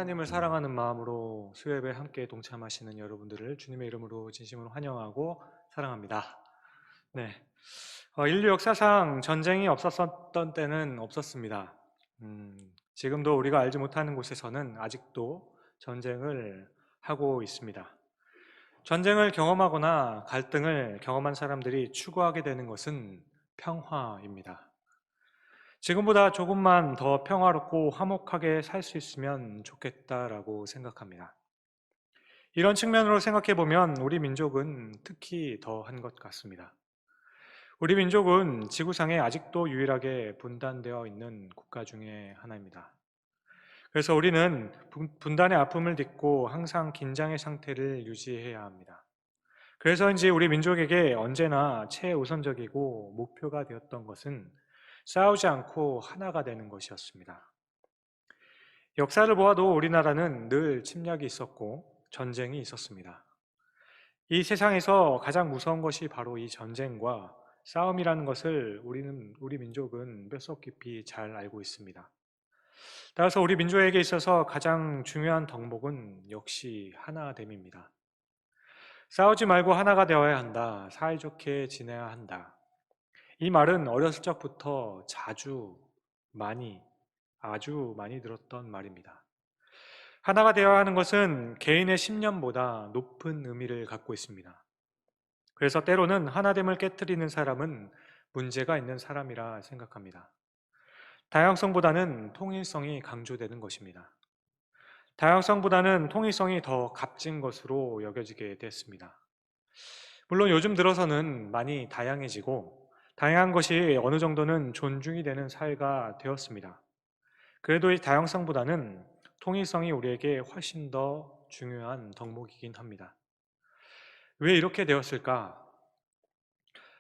하나님을 사랑하는 마음으로 수요예배에 함께 동참하시는 여러분들을 주님의 이름으로 진심으로 환영하고 사랑합니다. 네, 인류 역사상 전쟁이 없었던 때는 없었습니다. 지금도 우리가 알지 못하는 곳에서는 아직도 전쟁을 하고 있습니다. 전쟁을 경험하거나 갈등을 경험한 사람들이 추구하게 되는 것은 평화입니다. 지금보다 조금만 더 평화롭고 화목하게 살 수 있으면 좋겠다라고 생각합니다. 이런 측면으로 생각해 보면 우리 민족은 특히 더한 것 같습니다. 우리 민족은 지구상에 아직도 유일하게 분단되어 있는 국가 중에 하나입니다. 그래서 우리는 분단의 아픔을 딛고 항상 긴장의 상태를 유지해야 합니다. 그래서인지 우리 민족에게 언제나 최우선적이고 목표가 되었던 것은 싸우지 않고 하나가 되는 것이었습니다. 역사를 보아도 우리나라는 늘 침략이 있었고 전쟁이 있었습니다. 이 세상에서 가장 무서운 것이 바로 이 전쟁과 싸움이라는 것을 우리 민족은 뼛속 깊이 잘 알고 있습니다. 따라서 우리 민족에게 있어서 가장 중요한 덕목은 역시 하나됨입니다. 싸우지 말고 하나가 되어야 한다. 사이좋게 지내야 한다. 이 말은 어렸을 적부터 아주 많이 들었던 말입니다. 하나가 되어야 하는 것은 개인의 신념보다 높은 의미를 갖고 있습니다. 그래서 때로는 하나됨을 깨뜨리는 사람은 문제가 있는 사람이라 생각합니다. 다양성보다는 통일성이 강조되는 것입니다. 다양성보다는 통일성이 더 값진 것으로 여겨지게 됐습니다. 물론 요즘 들어서는 많이 다양해지고 다양한 것이 어느 정도는 존중이 되는 사회가 되었습니다. 그래도 이 다양성보다는 통일성이 우리에게 훨씬 더 중요한 덕목이긴 합니다. 왜 이렇게 되었을까?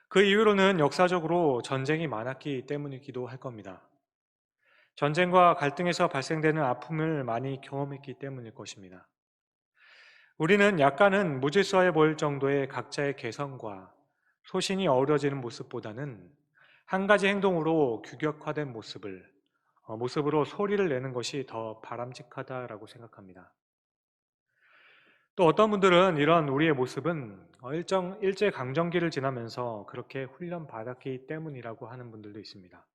그 이유로는 역사적으로 전쟁이 많았기 때문이기도 할 겁니다. 전쟁과 갈등에서 발생되는 아픔을 많이 경험했기 때문일 것입니다. 우리는 약간은 무질서해 보일 정도의 각자의 개성과 소신이 어우러지는 모습보다는 한 가지 행동으로 규격화된 모습으로 소리를 내는 것이 더 바람직하다라고 생각합니다. 또 어떤 분들은 이런 우리의 모습은 일제 강점기를 지나면서 그렇게 훈련받았기 때문이라고 하는 분들도 있습니다.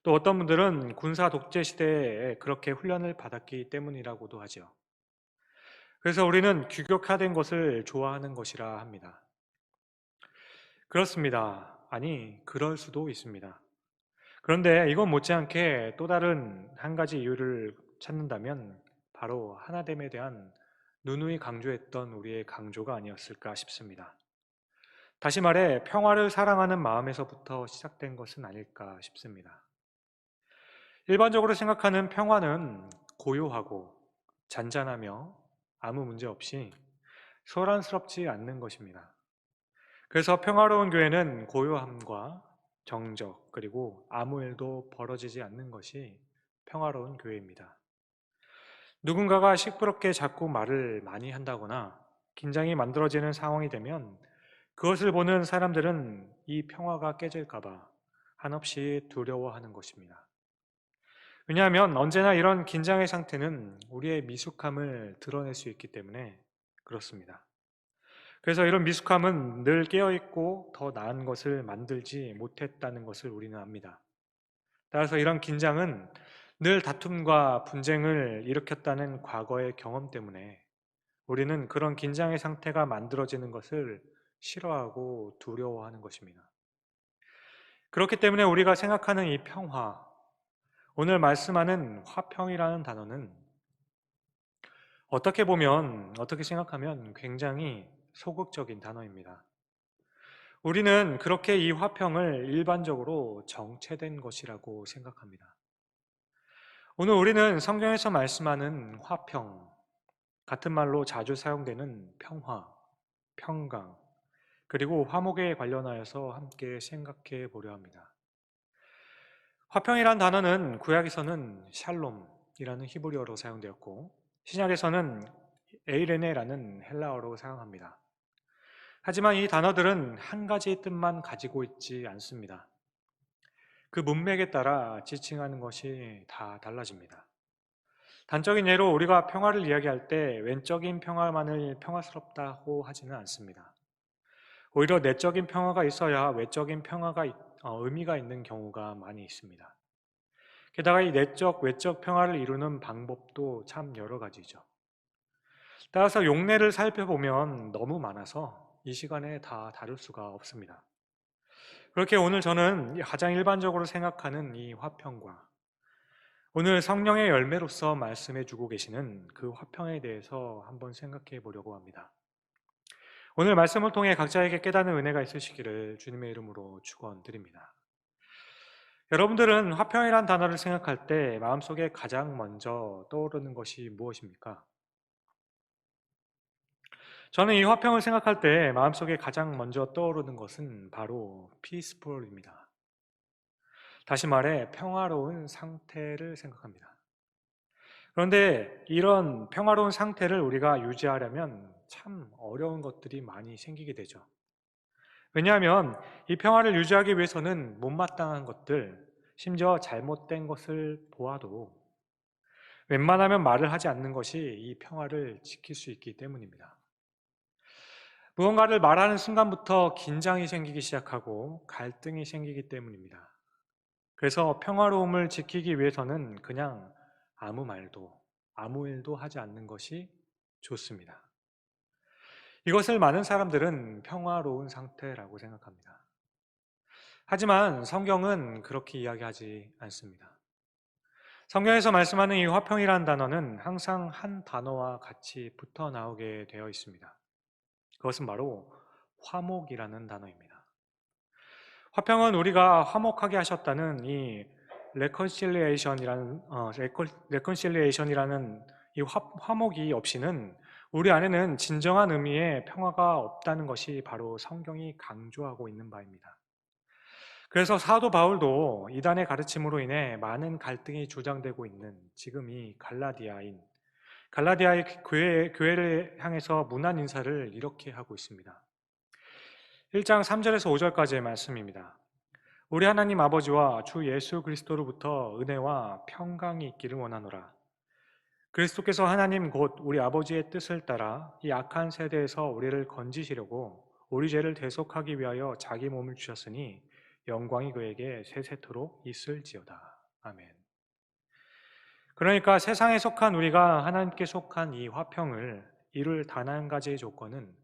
또 어떤 분들은 군사 독재 시대에 그렇게 훈련을 받았기 때문이라고도 하죠. 그래서 우리는 규격화된 것을 좋아하는 것이라 합니다. 그렇습니다. 아니, 그럴 수도 있습니다. 그런데 이건 못지않게 또 다른 한 가지 이유를 찾는다면 바로 하나됨에 대한 누누이 강조했던 우리의 강조가 아니었을까 싶습니다. 다시 말해 평화를 사랑하는 마음에서부터 시작된 것은 아닐까 싶습니다. 일반적으로 생각하는 평화는 고요하고 잔잔하며 아무 문제 없이 소란스럽지 않는 것입니다. 그래서 평화로운 교회는 고요함과 정적 그리고 아무 일도 벌어지지 않는 것이 평화로운 교회입니다. 누군가가 시끄럽게 자꾸 말을 많이 한다거나 긴장이 만들어지는 상황이 되면 그것을 보는 사람들은 이 평화가 깨질까봐 한없이 두려워하는 것입니다. 왜냐하면 언제나 이런 긴장의 상태는 우리의 미숙함을 드러낼 수 있기 때문에 그렇습니다. 그래서 이런 미숙함은 늘 깨어있고 더 나은 것을 만들지 못했다는 것을 우리는 압니다. 따라서 이런 긴장은 늘 다툼과 분쟁을 일으켰다는 과거의 경험 때문에 우리는 그런 긴장의 상태가 만들어지는 것을 싫어하고 두려워하는 것입니다. 그렇기 때문에 우리가 생각하는 이 평화, 오늘 말씀하는 화평이라는 단어는 어떻게 생각하면 굉장히 소극적인 단어입니다. 우리는 그렇게 이 화평을 일반적으로 정체된 것이라고 생각합니다. 오늘 우리는 성경에서 말씀하는 화평, 같은 말로 자주 사용되는 평화, 평강, 그리고 화목에 관련하여서 함께 생각해 보려 합니다. 화평이란 단어는 구약에서는 샬롬이라는 히브리어로 사용되었고 신약에서는 에이레네라는 헬라어로 사용합니다. 하지만 이 단어들은 한 가지 뜻만 가지고 있지 않습니다. 그 문맥에 따라 지칭하는 것이 다 달라집니다. 단적인 예로 우리가 평화를 이야기할 때 외적인 평화만을 평화스럽다고 하지는 않습니다. 오히려 내적인 평화가 있어야 외적인 평화가 의미가 있는 경우가 많이 있습니다. 게다가 이 내적, 외적 평화를 이루는 방법도 참 여러 가지죠. 따라서 용례를 살펴보면 너무 많아서 이 시간에 다 다룰 수가 없습니다. 그렇게 오늘 저는 가장 일반적으로 생각하는 이 화평과 오늘 성령의 열매로서 말씀해 주고 계시는 그 화평에 대해서 한번 생각해 보려고 합니다. 오늘 말씀을 통해 각자에게 깨닫는 은혜가 있으시기를 주님의 이름으로 축원드립니다. 여러분들은 화평이란 단어를 생각할 때 마음속에 가장 먼저 떠오르는 것이 무엇입니까? 저는 이 화평을 생각할 때 마음속에 가장 먼저 떠오르는 것은 바로 peaceful입니다. 다시 말해 평화로운 상태를 생각합니다. 그런데 이런 평화로운 상태를 우리가 유지하려면 참 어려운 것들이 많이 생기게 되죠. 왜냐하면 이 평화를 유지하기 위해서는 못마땅한 것들, 심지어 잘못된 것을 보아도 웬만하면 말을 하지 않는 것이 이 평화를 지킬 수 있기 때문입니다. 무언가를 말하는 순간부터 긴장이 생기기 시작하고 갈등이 생기기 때문입니다. 그래서 평화로움을 지키기 위해서는 그냥 아무 말도, 아무 일도 하지 않는 것이 좋습니다. 이것을 많은 사람들은 평화로운 상태라고 생각합니다. 하지만 성경은 그렇게 이야기하지 않습니다. 성경에서 말씀하는 이 화평이라는 단어는 항상 한 단어와 같이 붙어 나오게 되어 있습니다. 그것은 바로 화목이라는 단어입니다. 화평은 우리가 화목하게 하셨다는 이 레컨실리에이션이라는 이 화목이 없이는 우리 안에는 진정한 의미의 평화가 없다는 것이 바로 성경이 강조하고 있는 바입니다. 그래서 사도 바울도 이단의 가르침으로 인해 많은 갈등이 조장되고 있는 지금 이 갈라디아의 교회를 향해서 문안 인사를 이렇게 하고 있습니다. 1장 3절에서 5절까지의 말씀입니다. 우리 하나님 아버지와 주 예수 그리스도로부터 은혜와 평강이 있기를 원하노라. 그리스도께서 하나님 곧 우리 아버지의 뜻을 따라 이 악한 세대에서 우리를 건지시려고 우리 죄를 대속하기 위하여 자기 몸을 주셨으니 영광이 그에게 세세토록 있을지어다. 아멘. 그러니까 세상에 속한 우리가 하나님께 속한 이 화평을 이룰 단 한 가지의 조건은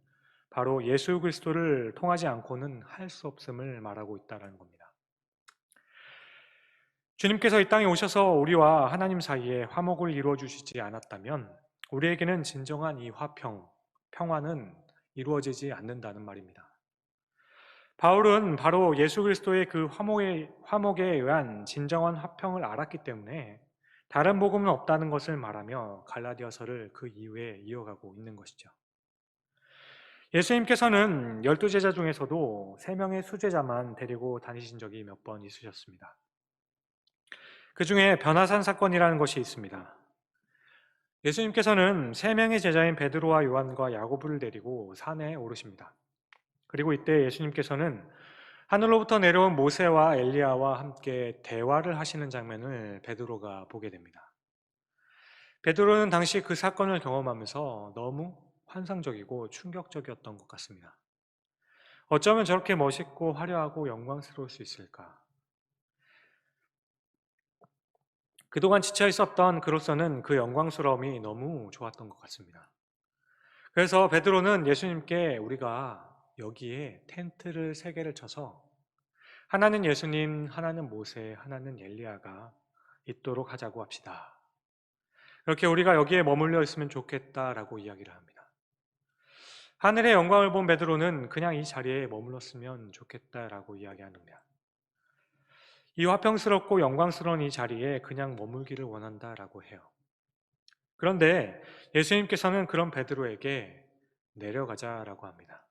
바로 예수 그리스도를 통하지 않고는 할 수 없음을 말하고 있다는 겁니다. 주님께서 이 땅에 오셔서 우리와 하나님 사이에 화목을 이루어 주시지 않았다면 우리에게는 진정한 이 평화는 이루어지지 않는다는 말입니다. 바울은 바로 예수 그리스도의 그 화목에 의한 진정한 화평을 알았기 때문에 다른 복음은 없다는 것을 말하며 갈라디아서를 그 이후에 이어가고 있는 것이죠. 예수님께서는 12제자 중에서도 3명의 수제자만 데리고 다니신 적이 몇 번 있으셨습니다. 그 중에 변화산 사건이라는 것이 있습니다. 예수님께서는 3명의 제자인 베드로와 요한과 야고보를 데리고 산에 오르십니다. 그리고 이때 예수님께서는 하늘로부터 내려온 모세와 엘리야와 함께 대화를 하시는 장면을 베드로가 보게 됩니다. 베드로는 당시 그 사건을 경험하면서 너무 환상적이고 충격적이었던 것 같습니다. 어쩌면 저렇게 멋있고 화려하고 영광스러울 수 있을까? 그동안 지쳐 있었던 그로서는 그 영광스러움이 너무 좋았던 것 같습니다. 그래서 베드로는 예수님께 우리가 여기에 텐트를 3개를 쳐서 하나는 예수님, 하나는 모세, 하나는 엘리야가 있도록 하자고 합시다. 그렇게 우리가 여기에 머물러 있으면 좋겠다라고 이야기를 합니다. 하늘의 영광을 본 베드로는 그냥 이 자리에 머물렀으면 좋겠다라고 이야기합니다. 이 화평스럽고 영광스러운 이 자리에 그냥 머물기를 원한다라고 해요. 그런데 예수님께서는 그런 베드로에게 내려가자라고 합니다.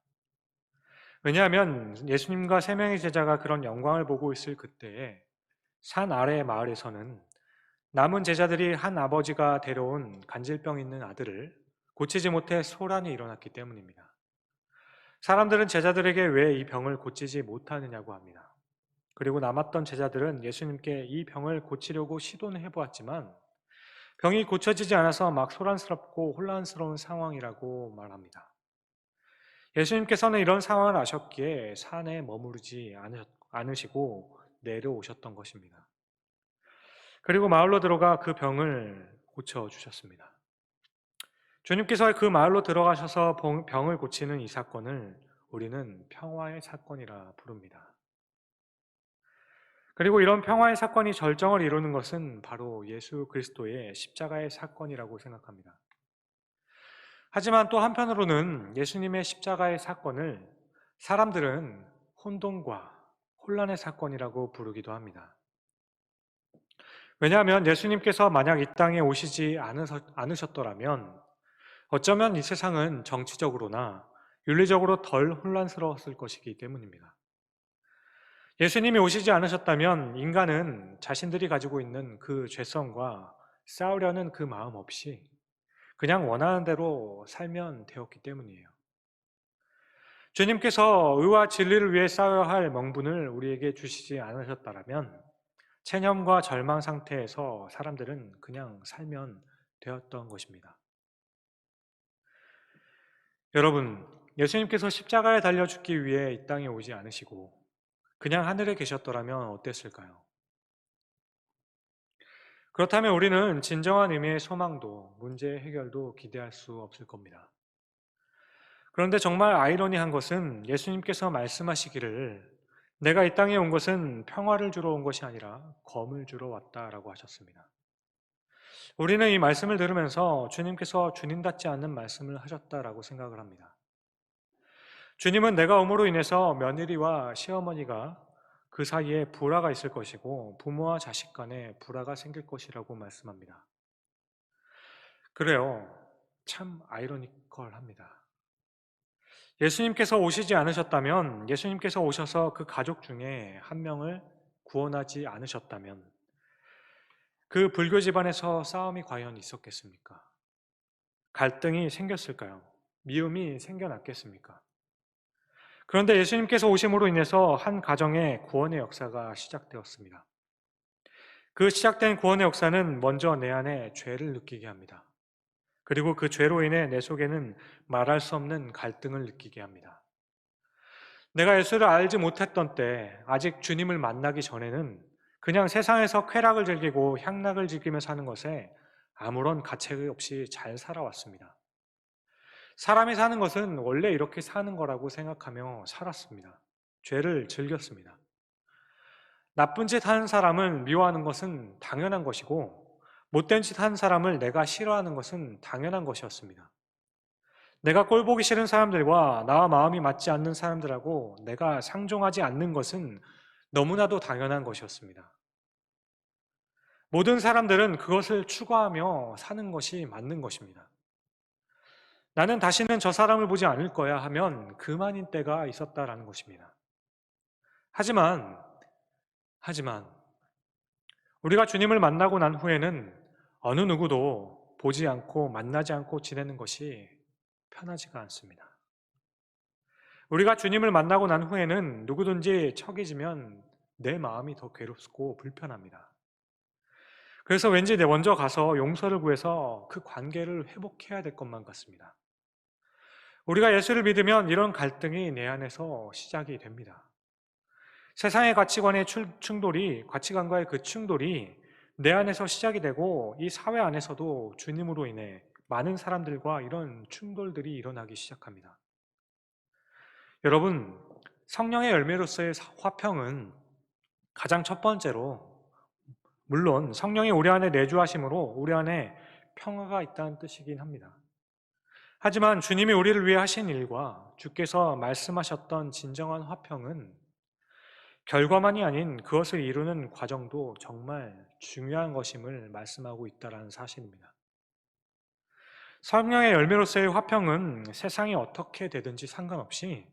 왜냐하면 예수님과 3명의 제자가 그런 영광을 보고 있을 그때에 산 아래의 마을에서는 남은 제자들이 한 아버지가 데려온 간질병 있는 아들을 고치지 못해 소란이 일어났기 때문입니다. 사람들은 제자들에게 왜 이 병을 고치지 못하느냐고 합니다. 그리고 남았던 제자들은 예수님께 이 병을 고치려고 시도는 해보았지만 병이 고쳐지지 않아서 막 소란스럽고 혼란스러운 상황이라고 말합니다. 예수님께서는 이런 상황을 아셨기에 산에 머무르지 않으시고 내려오셨던 것입니다. 그리고 마을로 들어가 그 병을 고쳐주셨습니다. 주님께서 그 마을로 들어가셔서 병을 고치는 이 사건을 우리는 평화의 사건이라 부릅니다. 그리고 이런 평화의 사건이 절정을 이루는 것은 바로 예수 그리스도의 십자가의 사건이라고 생각합니다. 하지만 또 한편으로는 예수님의 십자가의 사건을 사람들은 혼돈과 혼란의 사건이라고 부르기도 합니다. 왜냐하면 예수님께서 만약 이 땅에 오시지 않으셨더라면 어쩌면 이 세상은 정치적으로나 윤리적으로 덜 혼란스러웠을 것이기 때문입니다. 예수님이 오시지 않으셨다면 인간은 자신들이 가지고 있는 그 죄성과 싸우려는 그 마음 없이 그냥 원하는 대로 살면 되었기 때문이에요. 주님께서 의와 진리를 위해 싸워야 할 명분을 우리에게 주시지 않으셨다면 체념과 절망 상태에서 사람들은 그냥 살면 되었던 것입니다. 여러분, 예수님께서 십자가에 달려 죽기 위해 이 땅에 오지 않으시고 그냥 하늘에 계셨더라면 어땠을까요? 그렇다면 우리는 진정한 의미의 소망도 문제 해결도 기대할 수 없을 겁니다. 그런데 정말 아이러니한 것은 예수님께서 말씀하시기를 내가 이 땅에 온 것은 평화를 주러 온 것이 아니라 검을 주러 왔다라고 하셨습니다. 우리는 이 말씀을 들으면서 주님께서 주님답지 않은 말씀을 하셨다라고 생각을 합니다. 주님은 내가 옴으로 인해서 며느리와 시어머니가 그 사이에 불화가 있을 것이고 부모와 자식 간에 불화가 생길 것이라고 말씀합니다. 그래요. 참 아이러니컬합니다. 예수님께서 오시지 않으셨다면, 예수님께서 오셔서 그 가족 중에 한 명을 구원하지 않으셨다면 그 불교 집안에서 싸움이 과연 있었겠습니까? 갈등이 생겼을까요? 미움이 생겨났겠습니까? 그런데 예수님께서 오심으로 인해서 한 가정의 구원의 역사가 시작되었습니다. 그 시작된 구원의 역사는 먼저 내 안에 죄를 느끼게 합니다. 그리고 그 죄로 인해 내 속에는 말할 수 없는 갈등을 느끼게 합니다. 내가 예수를 알지 못했던 때, 아직 주님을 만나기 전에는 그냥 세상에서 쾌락을 즐기고 향락을 즐기며 사는 것에 아무런 가책 없이 잘 살아왔습니다. 사람이 사는 것은 원래 이렇게 사는 거라고 생각하며 살았습니다. 죄를 즐겼습니다. 나쁜 짓 하는 사람을 미워하는 것은 당연한 것이고, 못된 짓 하는 사람을 내가 싫어하는 것은 당연한 것이었습니다. 내가 꼴보기 싫은 사람들과 나와 마음이 맞지 않는 사람들하고 내가 상종하지 않는 것은 너무나도 당연한 것이었습니다. 모든 사람들은 그것을 추구하며 사는 것이 맞는 것입니다. 나는 다시는 저 사람을 보지 않을 거야 하면 그만인 때가 있었다라는 것입니다. 하지만 우리가 주님을 만나고 난 후에는 어느 누구도 보지 않고 만나지 않고 지내는 것이 편하지가 않습니다. 우리가 주님을 만나고 난 후에는 누구든지 척이 지면 내 마음이 더 괴롭고 불편합니다. 그래서 왠지 내 먼저 가서 용서를 구해서 그 관계를 회복해야 될 것만 같습니다. 우리가 예수를 믿으면 이런 갈등이 내 안에서 시작이 됩니다. 세상의 가치관의 가치관과의 그 충돌이 내 안에서 시작이 되고 이 사회 안에서도 주님으로 인해 많은 사람들과 이런 충돌들이 일어나기 시작합니다. 여러분, 성령의 열매로서의 화평은 가장 첫 번째로 물론 성령이 우리 안에 내주하심으로 우리 안에 평화가 있다는 뜻이긴 합니다. 하지만 주님이 우리를 위해 하신 일과 주께서 말씀하셨던 진정한 화평은 결과만이 아닌 그것을 이루는 과정도 정말 중요한 것임을 말씀하고 있다는 사실입니다. 성령의 열매로서의 화평은 세상이 어떻게 되든지 상관없이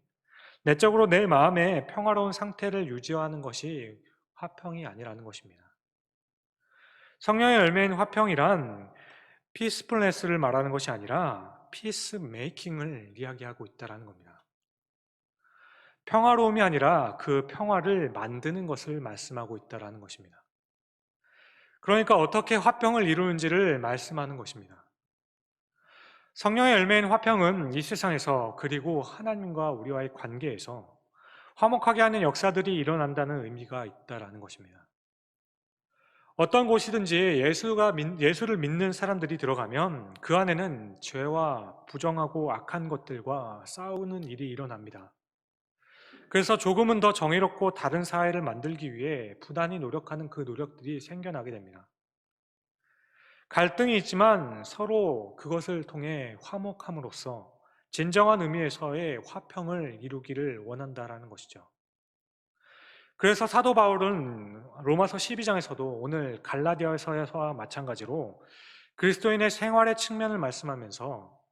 내적으로 내 마음의 평화로운 상태를 유지하는 것이 화평이 아니라는 것입니다. 성령의 열매인 화평이란 피스풀네스를 말하는 것이 아니라 피스 메이킹을 이야기하고 있다는 겁니다. 평화로움이 아니라 그 평화를 만드는 것을 말씀하고 있다는 것입니다. 그러니까 어떻게 화평을 이루는지를 말씀하는 것입니다. 성령의 열매인 화평은 이 세상에서 그리고 하나님과 우리와의 관계에서 화목하게 하는 역사들이 일어난다는 의미가 있다라는 것입니다. 어떤 곳이든지 예수를 믿는 사람들이 들어가면 그 안에는 죄와 부정하고 악한 것들과 싸우는 일이 일어납니다. 그래서 조금은 더 정의롭고 다른 사회를 만들기 위해 부단히 노력하는 그 노력들이 생겨나게 됩니다. 갈등이 있지만 서로 그것을 통해 화목함으로써 진정한 의미에서의 화평을 이루기를 원한다라는 것이죠. 그래서 사도 바울은 로마서 12장에서도 오늘 갈라디아서와 마찬가지로 그리스도인의 생활의 측면을 말씀하면서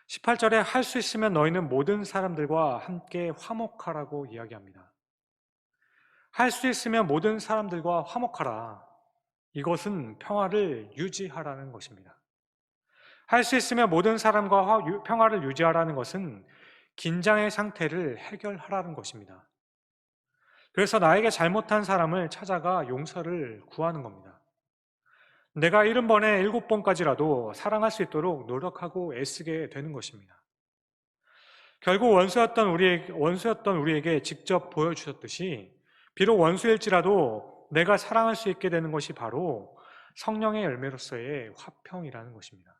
18절에 할 수 있으면 너희는 모든 사람들과 함께 화목하라고 이야기합니다. 할 수 있으면 모든 사람들과 화목하라. 이것은 평화를 유지하라는 것입니다. 할 수 있으면 모든 사람과 평화를 유지하라는 것은 긴장의 상태를 해결하라는 것입니다. 그래서 나에게 잘못한 사람을 찾아가 용서를 구하는 겁니다. 내가 70번에 7번까지라도 사랑할 수 있도록 노력하고 애쓰게 되는 것입니다. 결국 원수였던 우리에게 직접 보여주셨듯이 비록 원수일지라도 내가 사랑할 수 있게 되는 것이 바로 성령의 열매로서의 화평이라는 것입니다.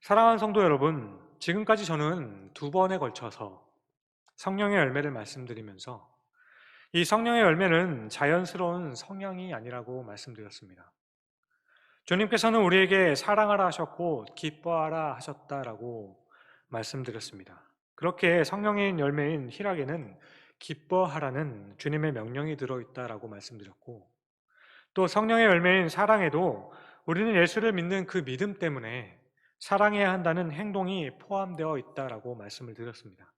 사랑하는 성도 여러분, 지금까지 저는 2번에 걸쳐서 성령의 열매를 말씀드리면서 이 성령의 열매는 자연스러운 성향이 아니라고 말씀드렸습니다. 주님께서는 우리에게 사랑하라 하셨고 기뻐하라 하셨다라고 말씀드렸습니다. 그렇게 성령의 열매인 희락에는 기뻐하라는 주님의 명령이 들어있다라고 말씀드렸고, 또 성령의 열매인 사랑에도 우리는 예수를 믿는 그 믿음 때문에 사랑해야 한다는 행동이 포함되어 있다라고 말씀을 드렸습니다.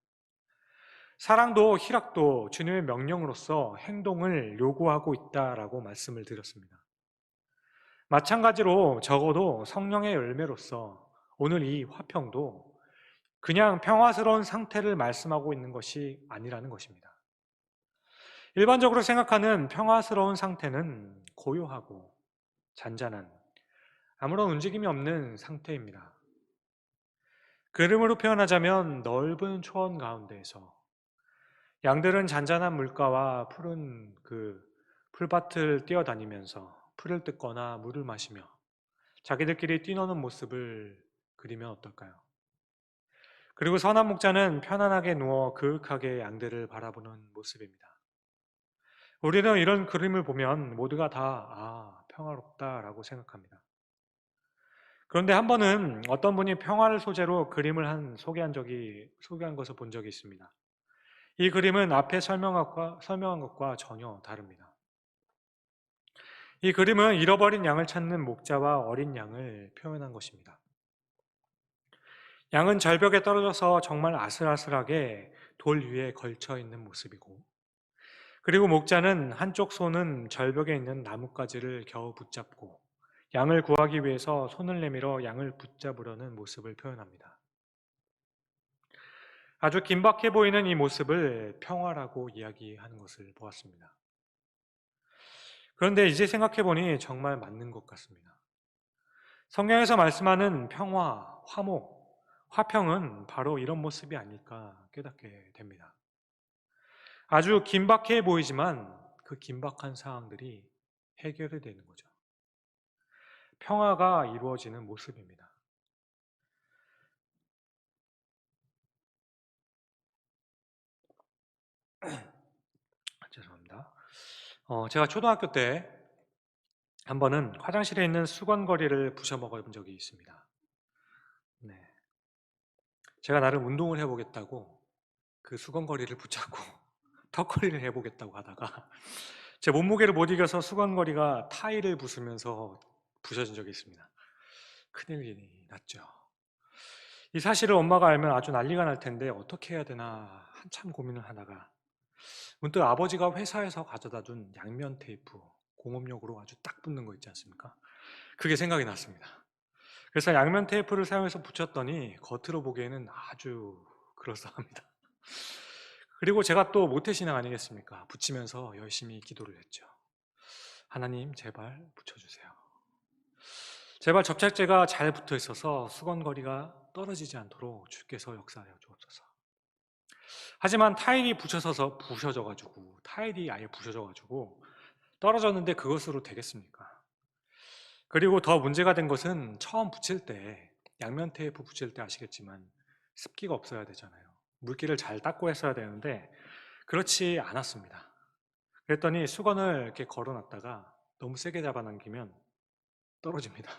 사랑도 희락도 주님의 명령으로서 행동을 요구하고 있다라고 말씀을 드렸습니다. 마찬가지로 적어도 성령의 열매로서 오늘 이 화평도 그냥 평화스러운 상태를 말씀하고 있는 것이 아니라는 것입니다. 일반적으로 생각하는 평화스러운 상태는 고요하고 잔잔한 아무런 움직임이 없는 상태입니다. 그림으로 표현하자면 넓은 초원 가운데에서 양들은 잔잔한 물가와 푸른 그 풀밭을 뛰어다니면서 풀을 뜯거나 물을 마시며 자기들끼리 뛰노는 모습을 그리면 어떨까요? 그리고 선한 목자는 편안하게 누워 그윽하게 양들을 바라보는 모습입니다. 우리는 이런 그림을 보면 모두가 평화롭다라고 생각합니다. 그런데 한 번은 어떤 분이 평화를 소재로 그림을 소개한 것을 본 적이 있습니다. 이 그림은 앞에 설명한 것과 전혀 다릅니다. 이 그림은 잃어버린 양을 찾는 목자와 어린 양을 표현한 것입니다. 양은 절벽에 떨어져서 정말 아슬아슬하게 돌 위에 걸쳐 있는 모습이고, 그리고 목자는 한쪽 손은 절벽에 있는 나뭇가지를 겨우 붙잡고 양을 구하기 위해서 손을 내밀어 양을 붙잡으려는 모습을 표현합니다. 아주 긴박해 보이는 이 모습을 평화라고 이야기하는 것을 보았습니다. 그런데 이제 생각해 보니 정말 맞는 것 같습니다. 성경에서 말씀하는 평화, 화목, 화평은 바로 이런 모습이 아닐까 깨닫게 됩니다. 아주 긴박해 보이지만 그 긴박한 상황들이 해결이 되는 거죠. 평화가 이루어지는 모습입니다. 죄송합니다. 제가 초등학교 때 한 번은 화장실에 있는 수건거리를 부셔먹어 본 적이 있습니다. 네. 제가 나름 운동을 해보겠다고 그 수건거리를 붙잡고 턱걸이를 해보겠다고 하다가 제 몸무게를 못 이겨서 수건거리가 타일을 부수면서 부서진 적이 있습니다. 큰일이 났죠. 이 사실을 엄마가 알면 아주 난리가 날 텐데 어떻게 해야 되나 한참 고민을 하다가 문득 아버지가 회사에서 가져다 준 양면 테이프, 공업용으로 아주 딱 붙는 거 있지 않습니까? 그게 생각이 났습니다. 그래서 양면 테이프를 사용해서 붙였더니 겉으로 보기에는 아주 그럴싸합니다. 그리고 제가 또 모태신앙 아니겠습니까? 붙이면서 열심히 기도를 했죠. 하나님 제발 붙여주세요. 제발 접착제가 잘 붙어 있어서 수건거리가 떨어지지 않도록 주께서 역사하여 주옵소서. 하지만 타일이 부셔져가지고 타일이 아예 부셔져가지고 떨어졌는데 그것으로 되겠습니까? 그리고 더 문제가 된 것은 처음 붙일 때 양면 테이프 붙일 때 아시겠지만 습기가 없어야 되잖아요. 물기를 잘 닦고 했어야 되는데 그렇지 않았습니다. 그랬더니 수건을 이렇게 걸어놨다가 너무 세게 잡아당기면 떨어집니다.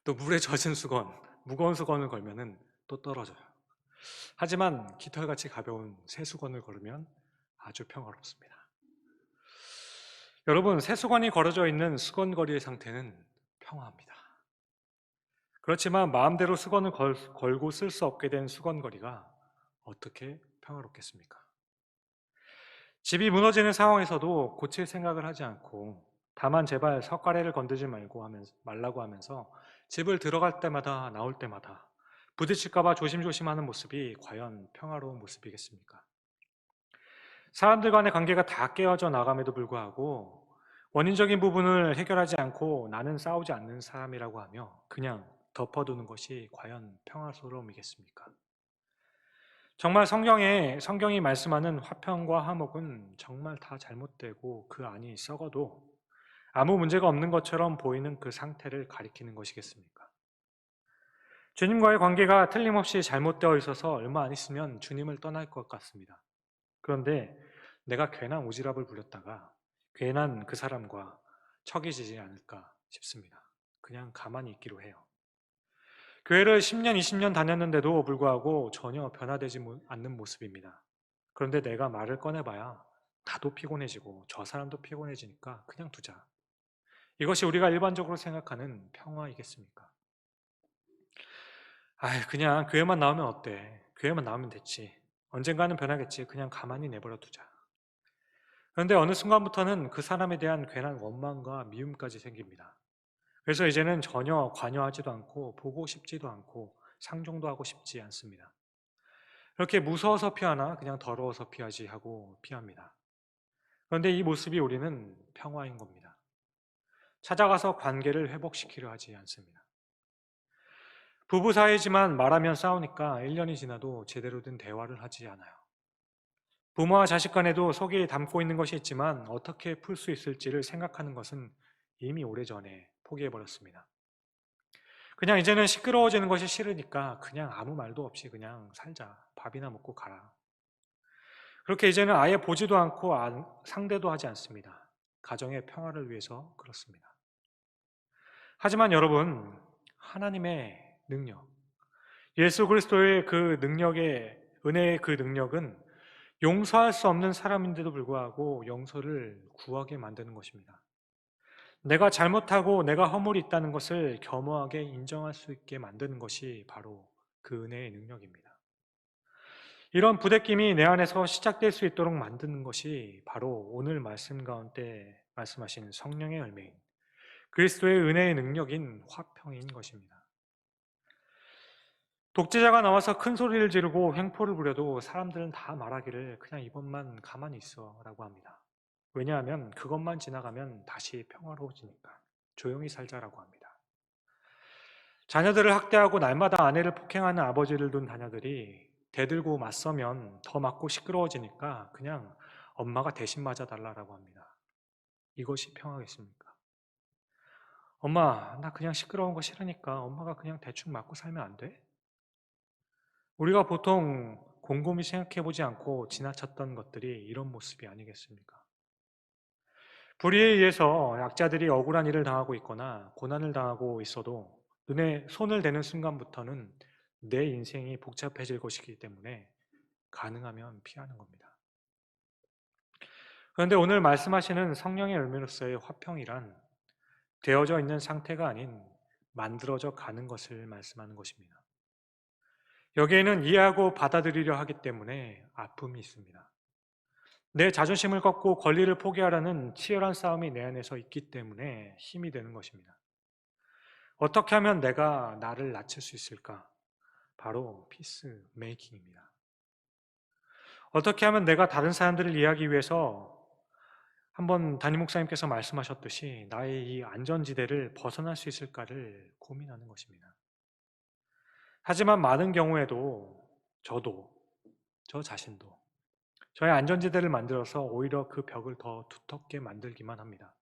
또 물에 젖은 수건, 무거운 수건을 걸면은 또 떨어져요. 하지만 깃털같이 가벼운 새 수건을 걸으면 아주 평화롭습니다. 여러분, 새 수건이 걸어져 있는 수건거리의 상태는 평화합니다. 그렇지만 마음대로 수건을 걸고 쓸 수 없게 된 수건거리가 어떻게 평화롭겠습니까? 집이 무너지는 상황에서도 고칠 생각을 하지 않고 다만 제발 석가래를 건드지 말라고 하면서 집을 들어갈 때마다 나올 때마다 부딪힐까봐 조심조심하는 모습이 과연 평화로운 모습이겠습니까? 사람들 간의 관계가 다 깨어져 나감에도 불구하고 원인적인 부분을 해결하지 않고 나는 싸우지 않는 사람이라고 하며 그냥 덮어두는 것이 과연 평화스러움이겠습니까? 정말 성경이 말씀하는 화평과 화목은 정말 다 잘못되고 그 안이 썩어도 아무 문제가 없는 것처럼 보이는 그 상태를 가리키는 것이겠습니까? 주님과의 관계가 틀림없이 잘못되어 있어서 얼마 안 있으면 주님을 떠날 것 같습니다. 그런데 내가 괜한 오지랖을 부렸다가 괜한 그 사람과 척이 지지 않을까 싶습니다. 그냥 가만히 있기로 해요. 교회를 10년, 20년 다녔는데도 불구하고 전혀 변화되지 않는 모습입니다. 그런데 내가 말을 꺼내봐야 나도 피곤해지고 저 사람도 피곤해지니까 그냥 두자. 이것이 우리가 일반적으로 생각하는 평화이겠습니까? 그냥 교회만 나오면 어때? 교회만 나오면 됐지. 언젠가는 변하겠지. 그냥 가만히 내버려 두자. 그런데 어느 순간부터는 그 사람에 대한 괜한 원망과 미움까지 생깁니다. 그래서 이제는 전혀 관여하지도 않고 보고 싶지도 않고 상종도 하고 싶지 않습니다. 그렇게 무서워서 피하나 그냥 더러워서 피하지 하고 피합니다. 그런데 이 모습이 우리는 평화인 겁니다. 찾아가서 관계를 회복시키려 하지 않습니다. 부부 사이지만 말하면 싸우니까 1년이 지나도 제대로 된 대화를 하지 않아요. 부모와 자식 간에도 속에 담고 있는 것이 있지만 어떻게 풀 수 있을지를 생각하는 것은 이미 오래전에 포기해버렸습니다. 그냥 이제는 시끄러워지는 것이 싫으니까 그냥 아무 말도 없이 그냥 살자. 밥이나 먹고 가라. 그렇게 이제는 아예 보지도 않고 상대도 하지 않습니다. 가정의 평화를 위해서 그렇습니다. 하지만 여러분, 하나님의 능력, 예수 그리스도의 그 능력의 은혜의 그 능력은 용서할 수 없는 사람인데도 불구하고 용서를 구하게 만드는 것입니다. 내가 잘못하고 내가 허물이 있다는 것을 겸허하게 인정할 수 있게 만드는 것이 바로 그 은혜의 능력입니다. 이런 부대낌이 내 안에서 시작될 수 있도록 만드는 것이 바로 오늘 말씀 가운데 말씀하신 성령의 열매인 그리스도의 은혜의 능력인 화평인 것입니다. 독재자가 나와서 큰 소리를 지르고 횡포를 부려도 사람들은 다 말하기를 그냥 이번만 가만히 있어 라고 합니다. 왜냐하면 그것만 지나가면 다시 평화로워지니까 조용히 살자라고 합니다. 자녀들을 학대하고 날마다 아내를 폭행하는 아버지를 둔 자녀들이 대들고 맞서면 더 맞고 시끄러워지니까 그냥 엄마가 대신 맞아달라고 합니다. 이것이 평화겠습니까? 엄마, 나 그냥 시끄러운 거 싫으니까 엄마가 그냥 대충 맞고 살면 안 돼? 우리가 보통 곰곰이 생각해보지 않고 지나쳤던 것들이 이런 모습이 아니겠습니까? 불의에 의해서 약자들이 억울한 일을 당하고 있거나 고난을 당하고 있어도 눈에 손을 대는 순간부터는 내 인생이 복잡해질 것이기 때문에 가능하면 피하는 겁니다. 그런데 오늘 말씀하시는 성령의 열매로서의 화평이란 되어져 있는 상태가 아닌 만들어져 가는 것을 말씀하는 것입니다. 여기에는 이해하고 받아들이려 하기 때문에 아픔이 있습니다. 내 자존심을 꺾고 권리를 포기하라는 치열한 싸움이 내 안에서 있기 때문에 힘이 되는 것입니다. 어떻게 하면 내가 나를 낮출 수 있을까? 바로 피스 메이킹입니다. 어떻게 하면 내가 다른 사람들을 이해하기 위해서 한번 담임 목사님께서 말씀하셨듯이 나의 이 안전지대를 벗어날 수 있을까를 고민하는 것입니다. 하지만 많은 경우에도 저도, 저 자신도 저의 안전지대를 만들어서 오히려 그 벽을 더 두텁게 만들기만 합니다.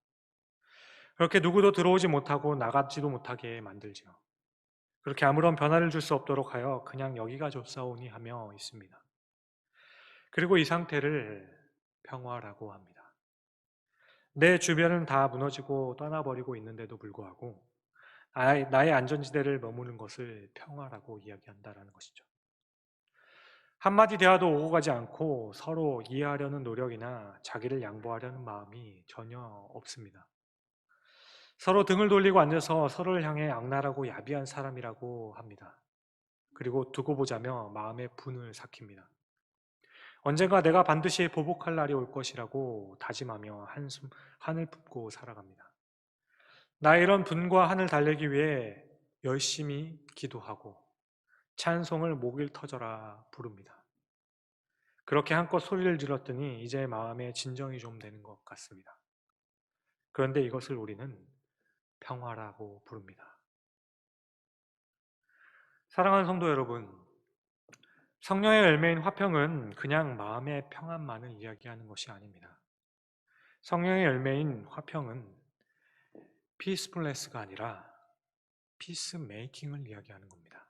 그렇게 누구도 들어오지 못하고 나가지도 못하게 만들지요. 그렇게 아무런 변화를 줄 수 없도록 하여 그냥 여기가 좋사오니 하며 있습니다. 그리고 이 상태를 평화라고 합니다. 내 주변은 다 무너지고 떠나버리고 있는데도 불구하고 나의 안전지대를 머무는 것을 평화라고 이야기한다는 것이죠. 한마디 대화도 오고 가지 않고 서로 이해하려는 노력이나 자기를 양보하려는 마음이 전혀 없습니다. 서로 등을 돌리고 앉아서 서로를 향해 악랄하고 야비한 사람이라고 합니다. 그리고 두고 보자며 마음에 분을 삭힙니다. 언젠가 내가 반드시 보복할 날이 올 것이라고 다짐하며 한을 품고 살아갑니다. 나의 이런 분과 한을 달래기 위해 열심히 기도하고 찬송을 목일 터져라 부릅니다. 그렇게 한껏 소리를 질렀더니 이제 마음에 진정이 좀 되는 것 같습니다. 그런데 이것을 우리는 평화라고 부릅니다. 사랑하는 성도 여러분, 성령의 열매인 화평은 그냥 마음의 평안만을 이야기하는 것이 아닙니다. 성령의 열매인 화평은 피스풀레스가 아니라 피스메이킹을 이야기하는 겁니다.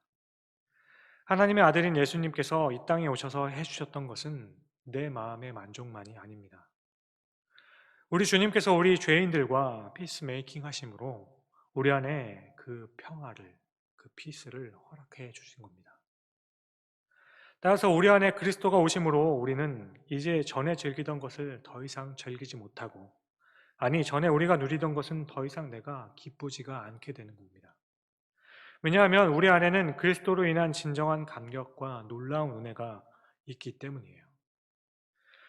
하나님의 아들인 예수님께서 이 땅에 오셔서 해주셨던 것은 내 마음의 만족만이 아닙니다. 우리 주님께서 우리 죄인들과 피스메이킹 하심으로 우리 안에 그 평화를, 그 피스를 허락해 주신 겁니다. 따라서 우리 안에 그리스도가 오심으로 우리는 이제 전에 즐기던 것을 더 이상 즐기지 못하고, 아니 전에 우리가 누리던 것은 더 이상 내가 기쁘지가 않게 되는 겁니다. 왜냐하면 우리 안에는 그리스도로 인한 진정한 감격과 놀라운 은혜가 있기 때문이에요.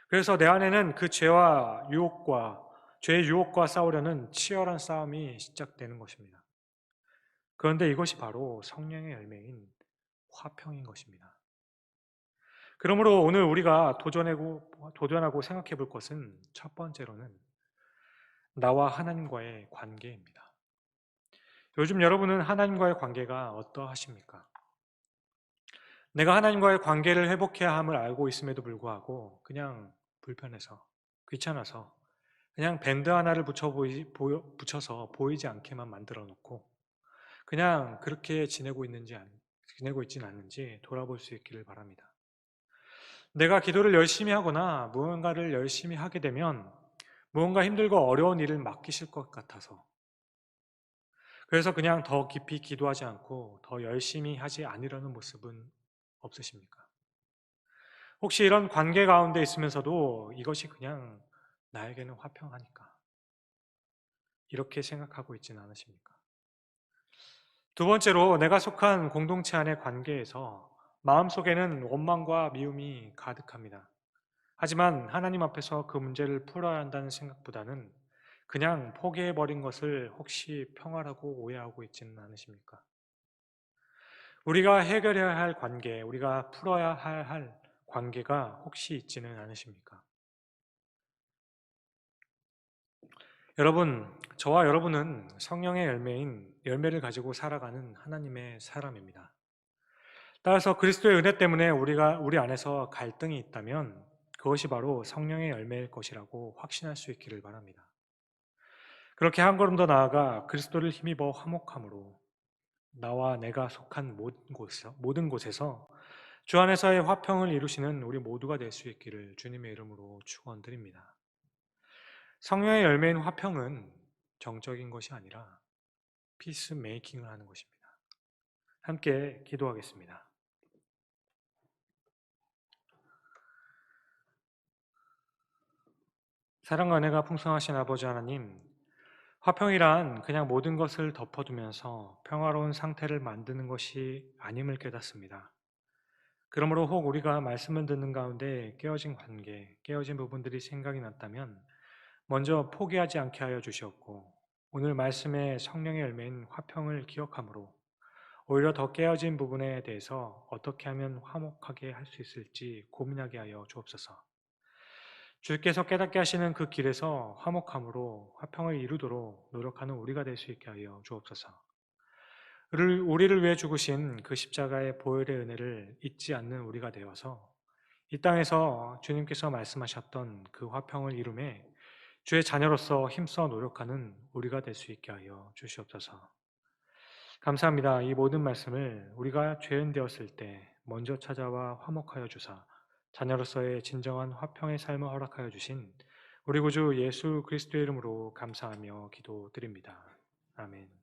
그래서 내 안에는 그 죄의 유혹과 싸우려는 치열한 싸움이 시작되는 것입니다. 그런데 이것이 바로 성령의 열매인 화평인 것입니다. 그러므로 오늘 우리가 도전하고 생각해 볼 것은 첫 번째로는 나와 하나님과의 관계입니다. 요즘 여러분은 하나님과의 관계가 어떠하십니까? 내가 하나님과의 관계를 회복해야 함을 알고 있음에도 불구하고 그냥 불편해서, 귀찮아서 그냥 밴드 하나를 붙여서 보이지 않게만 만들어 놓고 그냥 그렇게 지내고 있지는 않는지 돌아볼 수 있기를 바랍니다. 내가 기도를 열심히 하거나 무언가를 열심히 하게 되면 무언가 힘들고 어려운 일을 맡기실 것 같아서, 그래서 그냥 더 깊이 기도하지 않고 더 열심히 하지 않으려는 모습은 없으십니까? 혹시 이런 관계 가운데 있으면서도 이것이 그냥 나에게는 화평하니까 이렇게 생각하고 있지는 않으십니까? 두 번째로 내가 속한 공동체 안의 관계에서 마음속에는 원망과 미움이 가득합니다. 하지만 하나님 앞에서 그 문제를 풀어야 한다는 생각보다는 그냥 포기해버린 것을 혹시 평화라고 오해하고 있지는 않으십니까? 우리가 해결해야 할 관계, 우리가 풀어야 할 관계가 혹시 있지는 않으십니까? 여러분, 저와 여러분은 성령의 열매를 가지고 살아가는 하나님의 사람입니다. 따라서 그리스도의 은혜 때문에 우리 안에서 갈등이 있다면 그것이 바로 성령의 열매일 것이라고 확신할 수 있기를 바랍니다. 그렇게 한 걸음 더 나아가 그리스도를 힘입어 화목함으로 나와 내가 속한 모든 곳에서 주 안에서의 화평을 이루시는 우리 모두가 될 수 있기를 주님의 이름으로 축원드립니다. 성령의 열매인 화평은 정적인 것이 아니라 피스 메이킹을 하는 것입니다. 함께 기도하겠습니다. 사랑과 은혜가 풍성하신 아버지 하나님, 화평이란 그냥 모든 것을 덮어두면서 평화로운 상태를 만드는 것이 아님을 깨닫습니다. 그러므로 혹 우리가 말씀을 듣는 가운데 깨어진 관계, 깨어진 부분들이 생각이 났다면 먼저 포기하지 않게 하여 주시옵고, 오늘 말씀의 성령의 열매인 화평을 기억함으로 오히려 더 깨어진 부분에 대해서 어떻게 하면 화목하게 할 수 있을지 고민하게 하여 주옵소서. 주께서 깨닫게 하시는 그 길에서 화목함으로 화평을 이루도록 노력하는 우리가 될 수 있게 하여 주옵소서. 우리를 위해 죽으신 그 십자가의 보혈의 은혜를 잊지 않는 우리가 되어서 이 땅에서 주님께서 말씀하셨던 그 화평을 이루매 주의 자녀로서 힘써 노력하는 우리가 될 수 있게 하여 주시옵소서. 감사합니다. 이 모든 말씀을 우리가 죄인 되었을 때 먼저 찾아와 화목하여 주사 자녀로서의 진정한 화평의 삶을 허락하여 주신 우리 구주 예수 그리스도의 이름으로 감사하며 기도드립니다. 아멘.